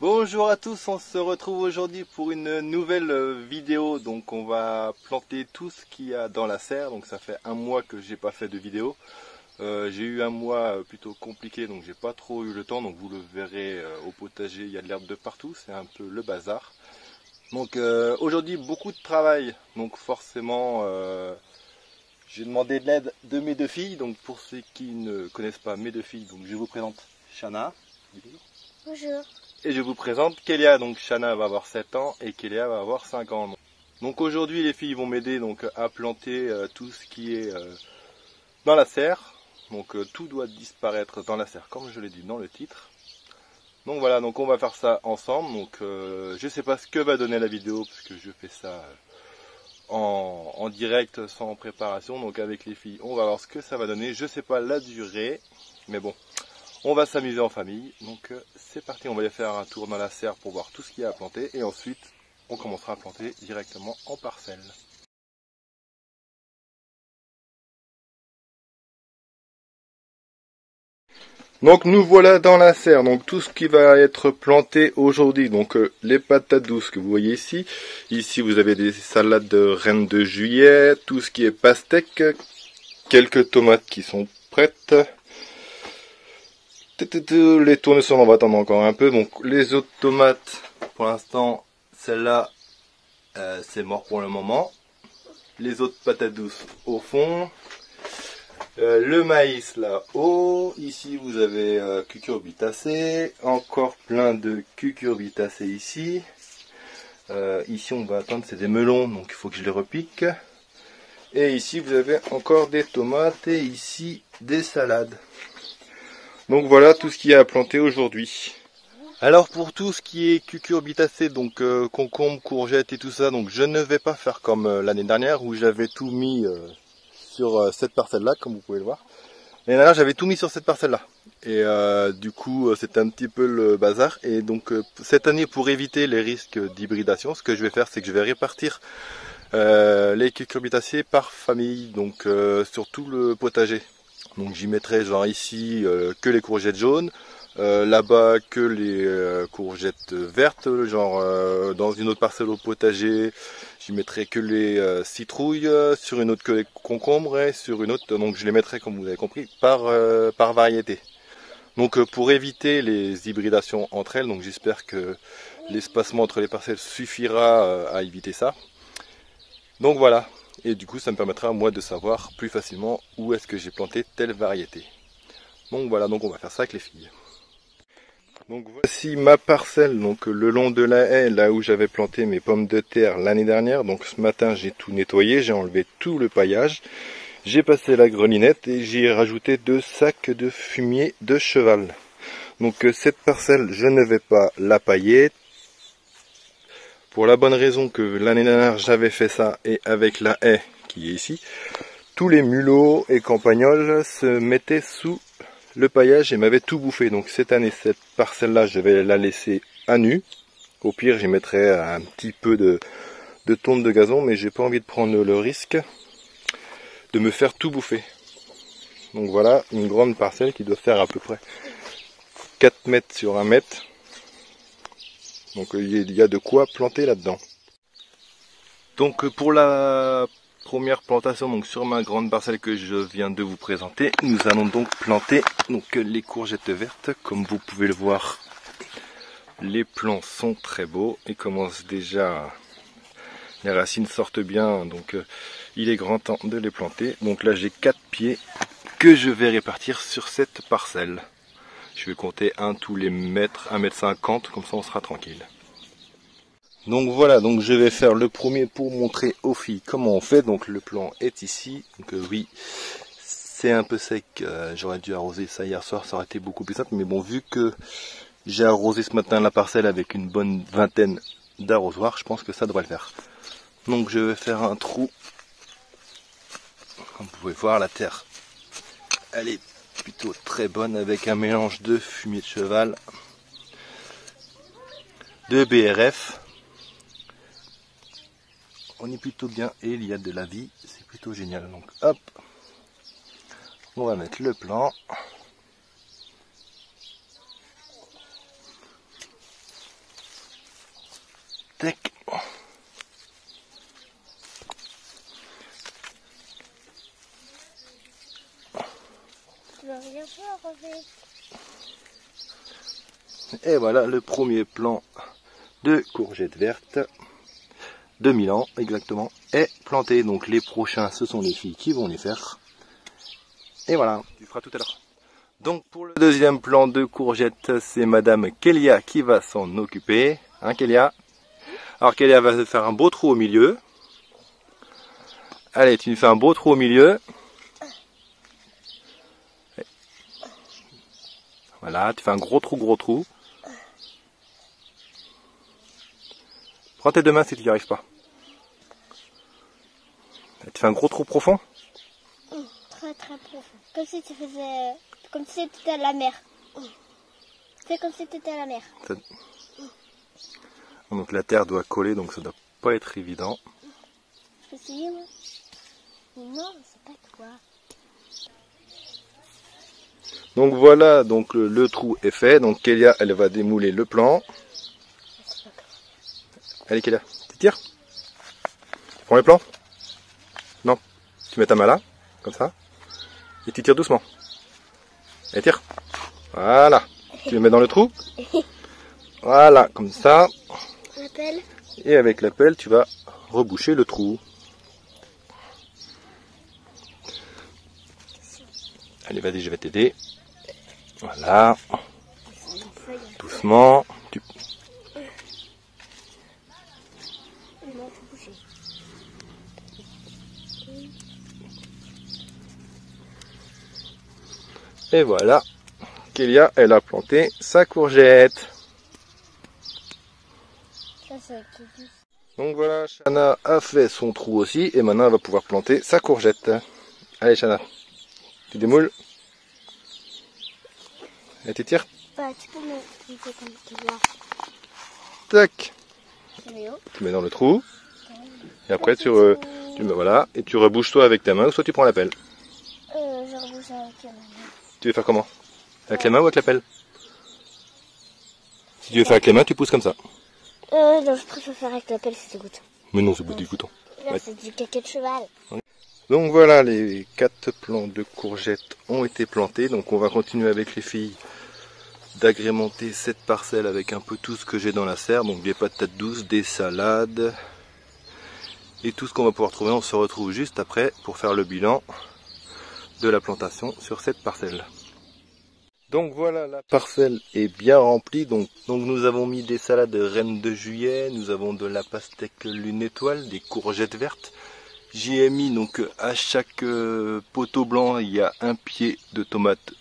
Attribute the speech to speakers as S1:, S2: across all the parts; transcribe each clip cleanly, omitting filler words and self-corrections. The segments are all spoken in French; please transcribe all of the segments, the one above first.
S1: Bonjour à tous, on se retrouve aujourd'hui pour une nouvelle vidéo. Donc on va planter tout ce qu'il y a dans la serre. Donc ça fait un mois que j'ai pas fait de vidéo. J'ai eu un mois plutôt compliqué, donc j'ai pas trop eu le temps. Donc vous le verrez au potager, il y a de l'herbe de partout, c'est un peu le bazar. Donc aujourd'hui beaucoup de travail, donc forcément j'ai demandé de l'aide de mes deux filles. Donc pour ceux qui ne connaissent pas mes deux filles, donc je vous présente Shana.
S2: Bonjour.
S1: Et je vous présente Kélia. Donc Shana va avoir 7 ans et Kélia va avoir 5 ans. Donc aujourd'hui les filles vont m'aider donc à planter tout ce qui est dans la serre. Donc tout doit disparaître dans la serre comme je l'ai dit dans le titre. Donc voilà, donc on va faire ça ensemble. Donc je sais pas ce que va donner la vidéo parce que je fais ça en direct sans préparation. Donc avec les filles on va voir ce que ça va donner. Je sais pas la durée mais bon. On va s'amuser en famille, donc c'est parti, on va aller faire un tour dans la serre pour voir tout ce qu'il y a à planter et ensuite on commencera à planter directement en parcelle. Donc nous voilà dans la serre, donc tout ce qui va être planté aujourd'hui, donc les patates douces que vous voyez ici. Ici vous avez des salades de reine de juillet, tout ce qui est pastèque, quelques tomates qui sont prêtes. Les tournesols on va attendre encore un peu. Donc les autres tomates, pour l'instant, celle-là, c'est mort pour le moment. Les autres patates douces au fond. Le maïs là-haut. Ici vous avez cucurbitacées. Encore plein de cucurbitacées ici. Ici on va attendre, c'est des melons, donc il faut que je les repique. Et ici vous avez encore des tomates et ici des salades. Donc voilà tout ce qu'il y a à planter aujourd'hui. Alors pour tout ce qui est cucurbitacées, donc concombres, courgettes et tout ça, donc je ne vais pas faire comme l'année dernière où j'avais tout mis sur cette parcelle là, comme vous pouvez le voir. L'année dernière j'avais tout mis sur cette parcelle là. Et du coup c'était un petit peu le bazar. Et donc cette année, pour éviter les risques d'hybridation, ce que je vais faire, c'est que je vais répartir les cucurbitacées par famille, donc sur tout le potager. Donc j'y mettrai genre ici que les courgettes jaunes, là-bas que les courgettes vertes, genre dans une autre parcelle au potager, j'y mettrai que les citrouilles, sur une autre que les concombres et sur une autre, donc je les mettrai comme vous avez compris par variété. Donc pour éviter les hybridations entre elles, donc j'espère que l'espacement entre les parcelles suffira à éviter ça. Donc voilà. Et du coup ça me permettra moi de savoir plus facilement où est-ce que j'ai planté telle variété. Donc voilà, donc on va faire ça avec les filles. Donc voici ma parcelle, donc le long de la haie, là où j'avais planté mes pommes de terre l'année dernière. Donc ce matin j'ai tout nettoyé, j'ai enlevé tout le paillage, j'ai passé la grelinette et j'y ai rajouté 2 sacs de fumier de cheval. Donc cette parcelle je ne vais pas la pailler. Pour la bonne raison que l'année dernière j'avais fait ça et avec la haie qui est ici, tous les mulots et campagnols se mettaient sous le paillage et m'avaient tout bouffé. Donc cette année, cette parcelle là je vais la laisser à nu. Au pire j'y mettrai un petit peu de tonte de gazon, mais j'ai pas envie de prendre le risque de me faire tout bouffer. Donc voilà une grande parcelle qui doit faire à peu près 4 mètres sur 1 mètre. Donc il y a de quoi planter là-dedans. Donc pour la première plantation, donc sur ma grande parcelle que je viens de vous présenter, nous allons donc planter donc les courgettes vertes. Comme vous pouvez le voir, les plants sont très beaux et commencent déjà, les racines sortent bien, donc il est grand temps de les planter. Donc là j'ai 4 pieds que je vais répartir sur cette parcelle. Je vais compter un tous les mètres, 1,50 m, comme ça on sera tranquille. Donc voilà, donc je vais faire le premier pour montrer aux filles comment on fait. Donc le plan est ici. Donc oui, c'est un peu sec. J'aurais dû arroser ça hier soir, ça aurait été beaucoup plus simple. Mais bon, vu que j'ai arrosé ce matin la parcelle avec une bonne vingtaine d'arrosoirs, je pense que ça devrait le faire. Donc je vais faire un trou. Comme vous pouvez voir, la terre, elle est plutôt très bonne avec un mélange de fumier de cheval, de BRF. On est plutôt bien et il y a de la vie, c'est plutôt génial. Donc hop, on va mettre le plan. pastèque.
S2: Tu vas rien faire, Hervé.
S1: Et voilà le premier plant de courgettes vertes de Milan exactement est planté. Donc les prochains ce sont les filles qui vont les faire. Et voilà, tu feras tout à l'heure. Donc pour le deuxième plant de courgettes, c'est Madame Kélia qui va s'en occuper. Hein Kélia? Alors Kélia va faire un beau trou au milieu. Allez, tu fais un beau trou au milieu. Voilà, tu fais un gros trou. Prends tes deux mains si tu n'y arrives pas. Tu fais un gros trou profond.
S2: Très profond. Comme si tu faisais... Comme si tu étais à la mer. C'est comme si tu étais à la mer.
S1: Donc la terre doit coller, donc ça doit pas être évident.
S2: Je peux essayer, moi? Non, c'est pas toi.
S1: Donc voilà, donc le trou est fait. Donc Kélia, elle va démouler le plan. Allez Kélia, tu tires. Tu prends le plan. Non, tu mets ta main là, comme ça. Et tu tires doucement. Et tire. Voilà. Tu le mets dans le trou. Voilà, comme ça.
S2: La pelle.
S1: Et avec la pelle, tu vas reboucher le trou. Allez, vas-y, je vais t'aider. Voilà. Doucement. Et voilà. Kélia, elle a planté sa courgette. Donc voilà, Shana a fait son trou aussi. Et maintenant, elle va pouvoir planter sa courgette. Allez, Shana. Tu démoules. Et tu tires.
S2: Bah, tu peux me faire comme tu veux.
S1: Tac. Tu mets dans le trou. Et après, tu mets, voilà. Et tu rebouches soit avec ta main, ou soit tu prends la pelle.
S2: Je rebouche avec la main.
S1: Tu veux faire comment? Avec les mains ou avec la pelle? Si tu veux faire avec les mains, tu pousses comme ça.
S2: Non, je préfère faire avec la pelle, c'est dégoûtant.
S1: Mais non, c'est pas dégoûtant.
S2: Là, c'est du caca de cheval.
S1: Donc voilà, les 4 plants de courgettes ont été plantés. Donc on va continuer avec les filles d'agrémenter cette parcelle avec un peu tout ce que j'ai dans la serre. Donc des patates douces, des salades et tout ce qu'on va pouvoir trouver. On se retrouve juste après pour faire le bilan de la plantation sur cette parcelle. Donc voilà, la parcelle est bien remplie. Donc nous avons mis des salades reine de juillet, nous avons de la pastèque lune étoile, des courgettes vertes. J'y ai mis donc à chaque poteau blanc, il y a un pied de tomate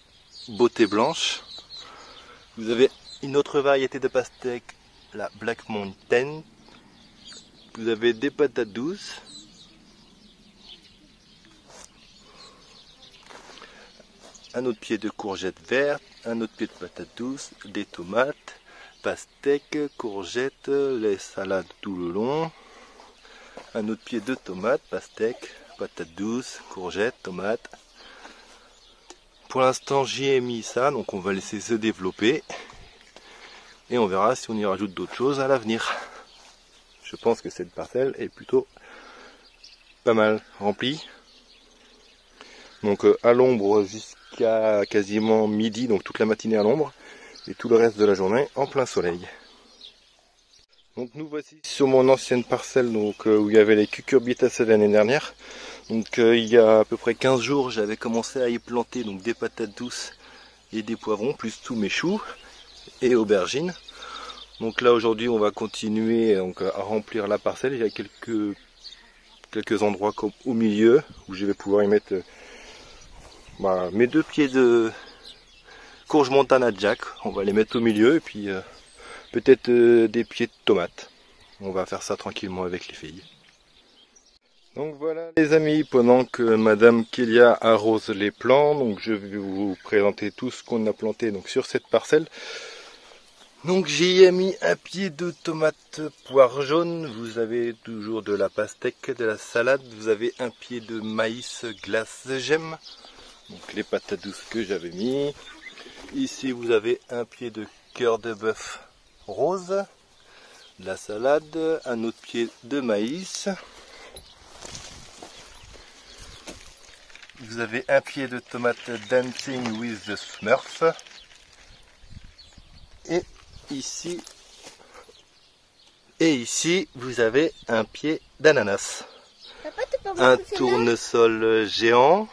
S1: beauté blanche. Vous avez une autre variété de pastèque, la Black Mountain. Vous avez des patates douces. Un autre pied de courgettes vertes, un autre pied de patates douces, des tomates, pastèques, courgettes, les salades tout le long. Un autre pied de tomates, pastèques, patates douces, courgettes, tomates. Pour l'instant j'y ai mis ça, donc on va laisser se développer. Et on verra si on y rajoute d'autres choses à l'avenir. Je pense que cette parcelle est plutôt pas mal remplie. Donc à l'ombre jusqu'à quasiment midi, donc toute la matinée à l'ombre. Et tout le reste de la journée en plein soleil. Donc nous voici sur mon ancienne parcelle donc, où il y avait les cucurbitacées l'année dernière. Donc il y a à peu près 15 jours j'avais commencé à y planter donc, des patates douces et des poivrons, plus tous mes choux et aubergines. Donc là aujourd'hui on va continuer donc, à remplir la parcelle. Il y a quelques endroits comme au milieu où je vais pouvoir y mettre mes 2 pieds de courge montana Jack. On va les mettre au milieu et puis peut-être des pieds de tomates. On va faire ça tranquillement avec les filles. Donc voilà les amis, pendant que Madame Kélia arrose les plants, donc je vais vous présenter tout ce qu'on a planté donc, sur cette parcelle. Donc j'y ai mis un pied de tomate poire jaune, vous avez toujours de la pastèque, de la salade, vous avez un pied de maïs glace gemme, donc les patates douces que j'avais mis. Ici vous avez un pied de cœur de bœuf rose, la salade, un autre pied de maïs. Vous avez un pied de tomate Dancing with the Smurf. Et ici, vous avez un pied d'ananas.
S2: Papa, tu peux
S1: Un
S2: montrer celle-là?
S1: tournesol géant.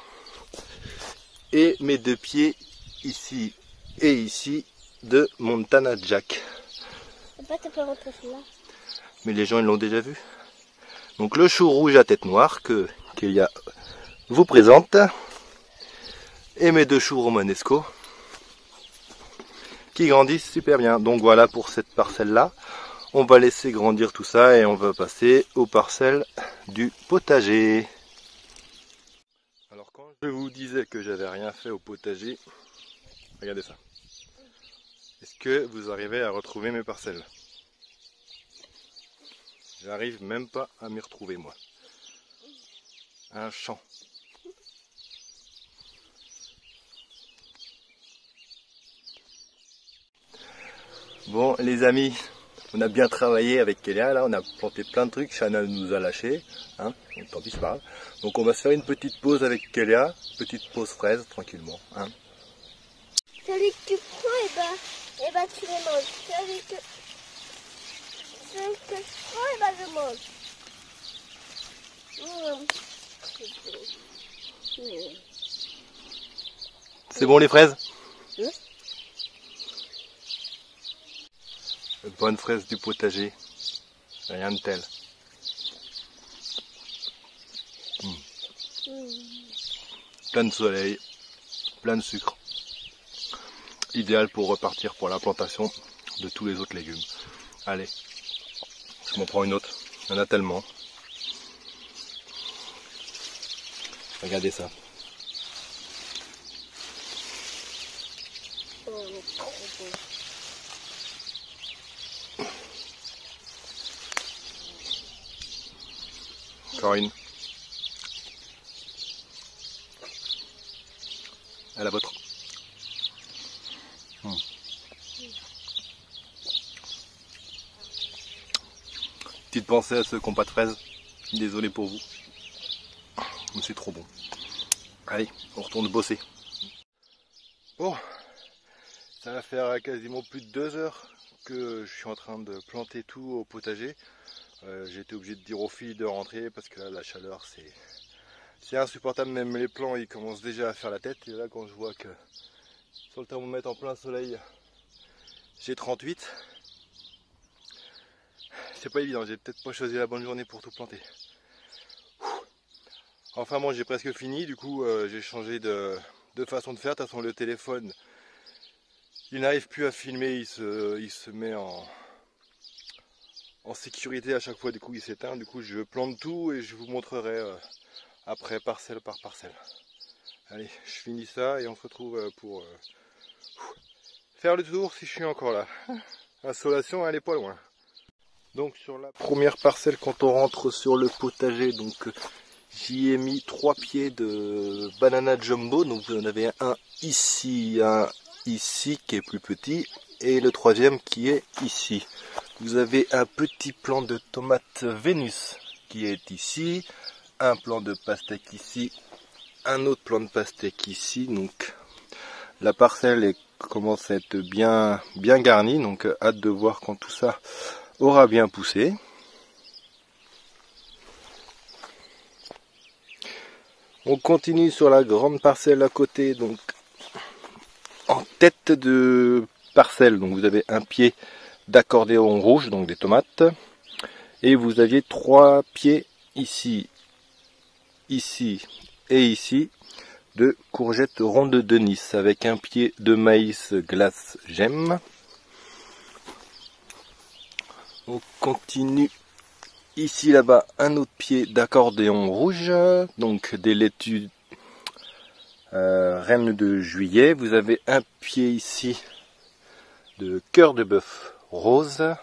S1: Et mes deux pieds ici et ici de Montana Jack.
S2: Papa, tu peux montrer celle-là?
S1: Mais les gens ils l'ont déjà vu. Donc le chou rouge à tête noire que Kélia vous présente. Et mes deux choux romanesco qui grandissent super bien. Donc voilà pour cette parcelle là. On va laisser grandir tout ça et on va passer aux parcelles du potager. Alors quand je vous disais que j'avais rien fait au potager, regardez ça. Est-ce que vous arrivez à retrouver mes parcelles? J'arrive même pas à m'y retrouver moi. Un champ. Bon les amis, on a bien travaillé avec Kélia, là on a planté plein de trucs, Chana nous a lâché, hein, donc tant pis c'est pas grave. Donc on va se faire une petite pause avec Kélia, petite pause fraise tranquillement. Hein.
S2: Celui que tu prends, et ben tu les manges. Celui que je prends, et ben je mange.
S1: C'est bon les fraises?
S2: Oui.
S1: Bonne fraise du potager, rien de tel. Plein de soleil, plein de sucre. Idéal pour repartir pour la plantation de tous les autres légumes. Allez, je m'en prends une autre, il y en a tellement. Regardez ça. Corinne. À la vôtre. Petite pensée à ceux qui n'ont pas de fraises. Désolé pour vous. Mais c'est trop bon. Allez, on retourne bosser. Bon, ça va faire quasiment plus de 2 heures que je suis en train de planter tout au potager. J'ai été obligé de dire aux filles de rentrer parce que là la chaleur c'est insupportable, même les plants ils commencent déjà à faire la tête. Et là quand je vois que sur le thermomètre en plein soleil j'ai 38, c'est pas évident, j'ai peut-être pas choisi la bonne journée pour tout planter. Enfin bon, j'ai presque fini, du coup j'ai changé de façon de faire. De toute façon le téléphone il n'arrive plus à filmer, il se met en sécurité à chaque fois, du coup il s'éteint. Du coup je plante tout et je vous montrerai après parcelle par parcelle. Allez, je finis ça et on se retrouve pour faire le tour si je suis encore là. Insolation elle est pas loin. Donc sur la première parcelle, quand on rentre sur le potager, donc j'y ai mis 3 pieds de banana jumbo. Donc vous en avez un ici qui est plus petit et le troisième qui est ici. Vous avez un petit plant de tomate Vénus qui est ici, un plant de pastèque ici, un autre plant de pastèque ici. Donc la parcelle commence à être bien garnie, donc hâte de voir quand tout ça aura bien poussé. On continue sur la grande parcelle à côté, donc en tête de parcelle, donc vous avez un pied d'accordéon rouge, donc des tomates, et vous aviez 3 pieds ici, ici et ici de courgettes rondes de Nice, avec un pied de maïs glace gemme. On continue ici là-bas un autre pied d'accordéon rouge, donc des laitues reine de juillet. Vous avez un pied ici de cœur de bœuf rose.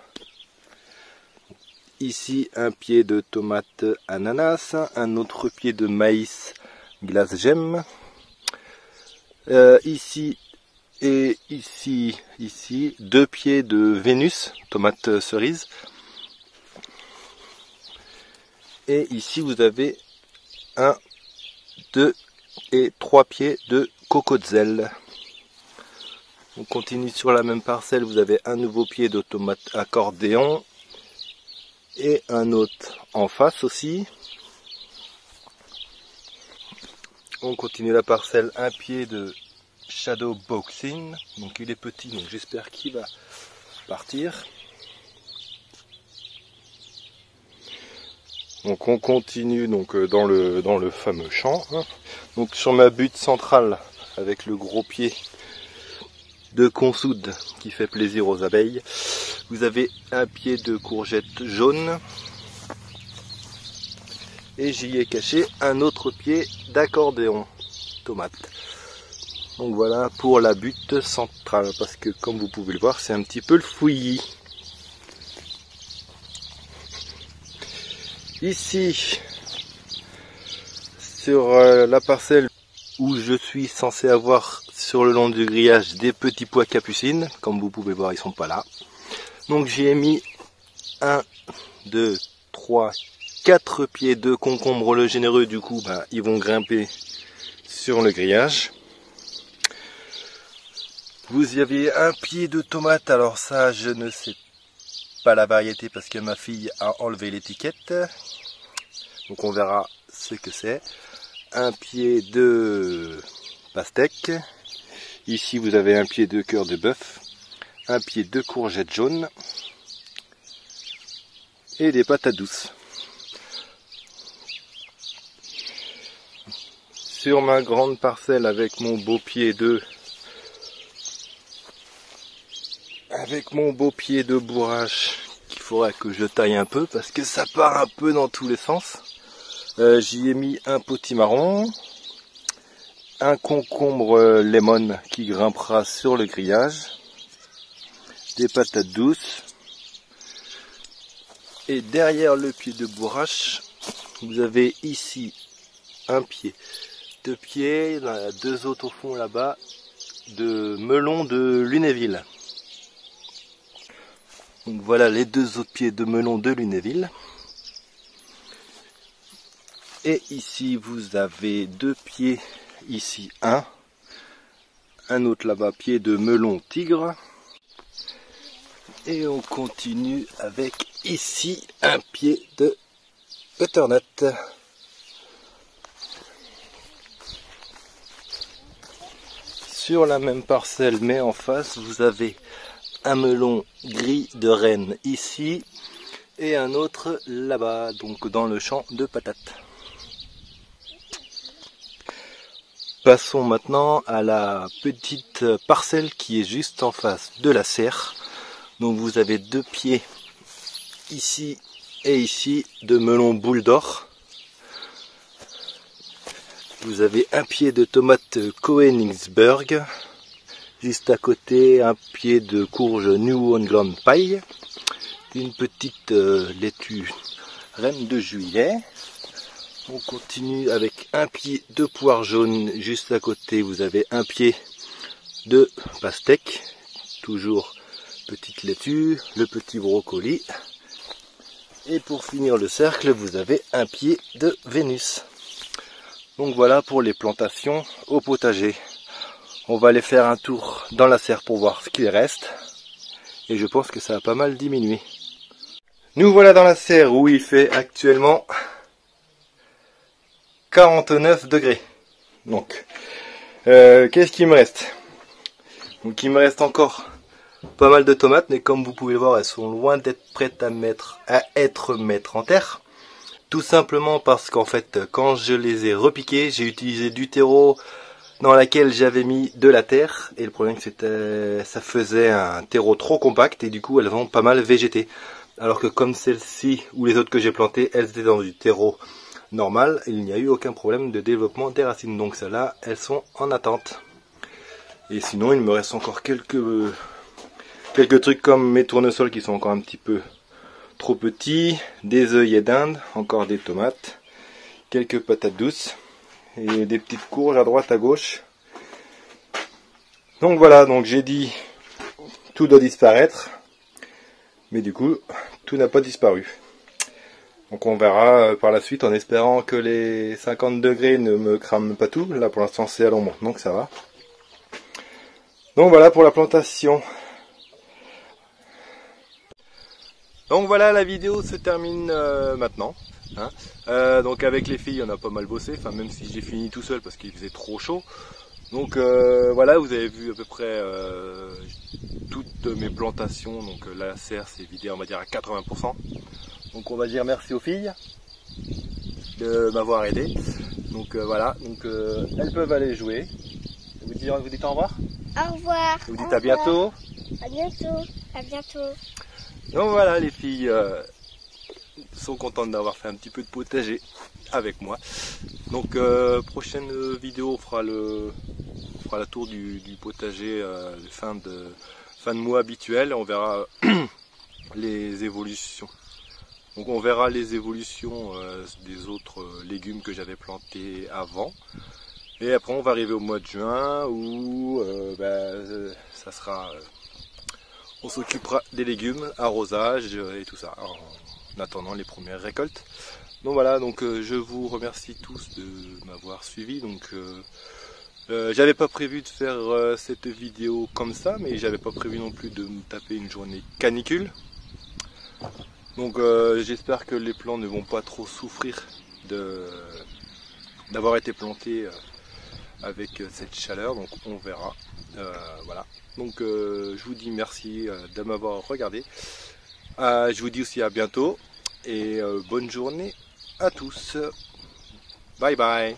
S1: Ici un pied de tomate ananas, un autre pied de maïs glace gemme. Ici et ici 2 pieds de Vénus, tomate cerise. Et ici vous avez 1, 2 et 3 pieds de cocotzel. On continue sur la même parcelle, vous avez un nouveau pied de tomate accordéon et un autre en face aussi. On continue la parcelle, un pied de shadow boxing, donc il est petit, donc j'espère qu'il va partir. Donc on continue donc dans le fameux champ, hein. Donc sur ma butte centrale avec le gros pied de consoude qui fait plaisir aux abeilles, vous avez un pied de courgette jaune et j'y ai caché un autre pied d'accordéon tomate. Donc voilà pour la butte centrale, parce que comme vous pouvez le voir, c'est un petit peu le fouillis. Ici, sur la parcelle où je suis censé avoir sur le long du grillage des petits pois capucines, comme vous pouvez voir, ils sont pas là. Donc j'y ai mis 1, 2, 3, 4 pieds de concombre le généreux, du coup ils vont grimper sur le grillage. Vous y aviez un pied de tomate, alors ça je ne sais pas la variété parce que ma fille a enlevé l'étiquette. Donc on verra ce que c'est. Un pied de pastèque. Ici vous avez un pied de cœur de bœuf. Un pied de courgette jaune. Et des patates douces. Sur ma grande parcelle avec mon beau pied de bourrache qu'il faudrait que je taille un peu parce que ça part un peu dans tous les sens. J'y ai mis un potimarron, un concombre lemon qui grimpera sur le grillage, des patates douces, et derrière le pied de bourrache, vous avez ici un pied, 2 pieds, il y en a 2 autres au fond là-bas, de melon de Lunéville. Donc voilà les 2 autres pieds de melon de Lunéville. Et ici vous avez 2 pieds, ici un autre là-bas, pied de melon tigre. Et on continue avec ici un pied de butternut. Sur la même parcelle mais en face, vous avez un melon gris de Rennes ici et un autre là-bas, donc dans le champ de patates. Passons maintenant à la petite parcelle qui est juste en face de la serre. Donc vous avez 2 pieds ici et ici de melon boule d'or. Vous avez un pied de tomate Königsberg. Juste à côté, un pied de courge New England Pie. Une petite laitue reine de juillet. On continue avec un pied de poire jaune. Juste à côté, vous avez un pied de pastèque. Toujours petite laitue, le petit brocoli. Et pour finir le cercle, vous avez un pied de Vénus. Donc voilà pour les plantations au potager. On va aller faire un tour dans la serre pour voir ce qu'il reste. Et je pense que ça a pas mal diminué. Nous voilà dans la serre où il fait actuellement 49 degrés. Donc, qu'est-ce qu'il me reste? Donc il me reste encore pas mal de tomates, mais comme vous pouvez le voir, elles sont loin d'être prêtes à être en terre. Tout simplement parce qu'en fait, quand je les ai repiquées, j'ai utilisé du terreau dans laquelle j'avais mis de la terre. Et le problème, c'était ça faisait un terreau trop compact et du coup, elles ont pas mal végété. Alors que comme celle-ci ou les autres que j'ai plantées, elles étaient dans du terreau normal, il n'y a eu aucun problème de développement des racines. Donc celles-là, elles sont en attente. Et sinon, il me reste encore quelques trucs comme mes tournesols qui sont encore un petit peu trop petits, des œillets d'Inde, encore des tomates, quelques patates douces et des petites courges à droite à gauche. Donc voilà, donc j'ai dit tout doit disparaître, mais du coup tout n'a pas disparu. Donc on verra par la suite en espérant que les 50 degrés ne me crament pas tout. Là pour l'instant c'est à l'ombre, donc ça va. Donc voilà pour la plantation. Donc voilà, la vidéo se termine maintenant. Hein. Donc avec les filles on a pas mal bossé, enfin même si j'ai fini tout seul parce qu'il faisait trop chaud. Donc voilà, vous avez vu à peu près toutes mes plantations. Donc la serre s'est vidée on va dire à 80%. Donc on va dire merci aux filles de m'avoir aidé. Donc voilà, donc elles peuvent aller jouer. Vous dites au revoir.
S2: Au revoir.
S1: Vous dites à bientôt.
S2: À bientôt. À bientôt.
S1: Donc voilà, les filles sont contentes d'avoir fait un petit peu de potager avec moi. Donc prochaine vidéo on fera la tour du potager fin de mois habituel. On verra les évolutions. Donc on verra les évolutions des autres légumes que j'avais plantés avant. Et après on va arriver au mois de juin où ça sera... on s'occupera des légumes, arrosage et tout ça, en attendant les premières récoltes. Donc voilà, donc je vous remercie tous de m'avoir suivi. Donc j'avais pas prévu de faire cette vidéo comme ça, mais j'avais pas prévu non plus de me taper une journée canicule. Donc j'espère que les plants ne vont pas trop souffrir d'avoir été plantés avec cette chaleur, donc on verra. Voilà. Donc je vous dis merci de m'avoir regardé. Je vous dis aussi à bientôt et bonne journée à tous. Bye bye.